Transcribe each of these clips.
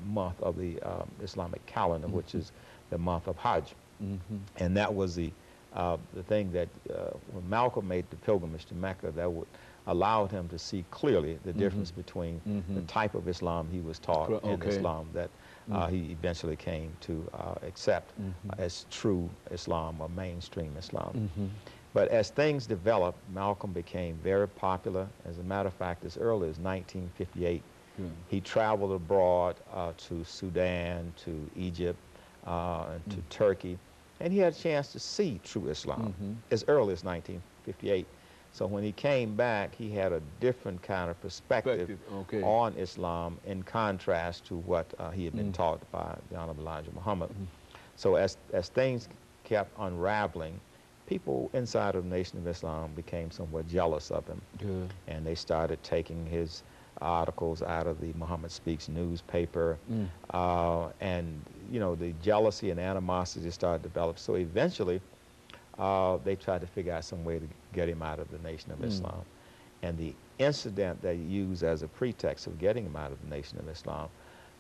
month of the Islamic calendar, which is the month of Hajj. And that was the thing that when Malcolm made the pilgrimage to Mecca, that would allowed him to see clearly the difference between the type of Islam he was taught and Islam that he eventually came to accept as true Islam or mainstream Islam. But as things developed, Malcolm became very popular. As a matter of fact, as early as 1958, he traveled abroad to Sudan, to Egypt, and to Turkey, and he had a chance to see true Islam as early as 1958. So when he came back, he had a different kind of perspective on Islam in contrast to what he had been taught by the Honorable Elijah Muhammad. So as things kept unraveling, people inside of the Nation of Islam became somewhat jealous of him. And they started taking his articles out of the Muhammad Speaks newspaper. And, you know, the jealousy and animosity started to develop. So eventually, they tried to figure out some way to get him out of the Nation of Islam. And the incident they used as a pretext of getting him out of the Nation of Islam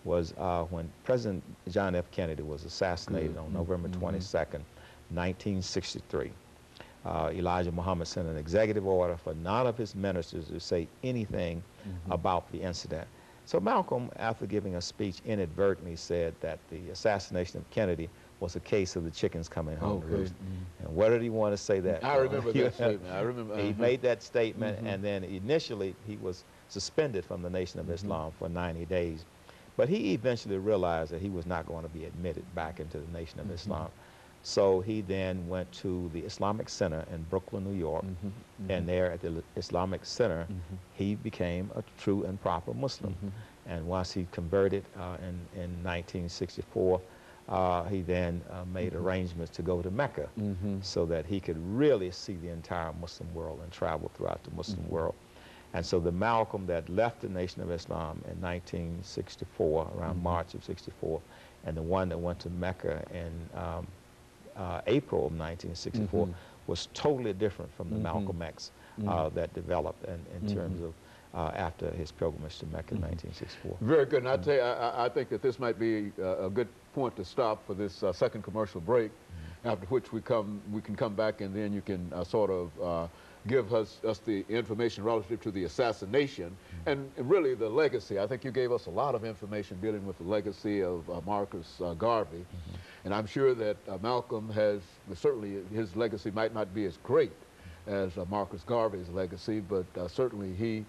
was when President John F. Kennedy was assassinated on November 22nd, 1963. Elijah Muhammad sent an executive order for none of his ministers to say anything about the incident. So Malcolm, after giving a speech, inadvertently said that the assassination of Kennedy was a case of the chickens coming home to roost. And what did he want to say that? I remember that statement. I remember. He made that statement, and then initially he was suspended from the Nation of Islam for 90 days. But he eventually realized that he was not going to be admitted back into the Nation of Islam. So he then went to the Islamic Center in Brooklyn, New York, and there at the Islamic Center, he became a true and proper Muslim. And once he converted in 1964, he then made arrangements to go to Mecca so that he could really see the entire Muslim world and travel throughout the Muslim world. And so the Malcolm that left the Nation of Islam in 1964, around March of 64, and the one that went to Mecca in April of 1964 was totally different from the Malcolm X that developed in terms of after his pilgrimage to Mecca in 1964. Very good. And I tell you, I think that this might be a good point to stop for this second commercial break, after which we can come back, and then you can sort of give us the information relative to the assassination and really the legacy. I think you gave us a lot of information dealing with the legacy of Marcus Garvey. And I'm sure that Malcolm has, certainly his legacy might not be as great as Marcus Garvey's legacy, but certainly he,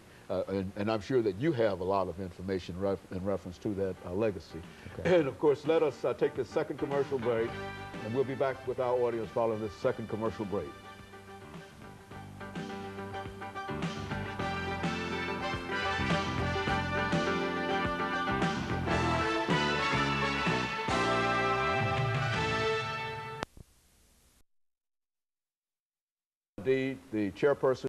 and I'm sure that you have a lot of information in reference to that legacy. And of course, let us take this second commercial break, and we'll be back with our audience following this second commercial break. The chairperson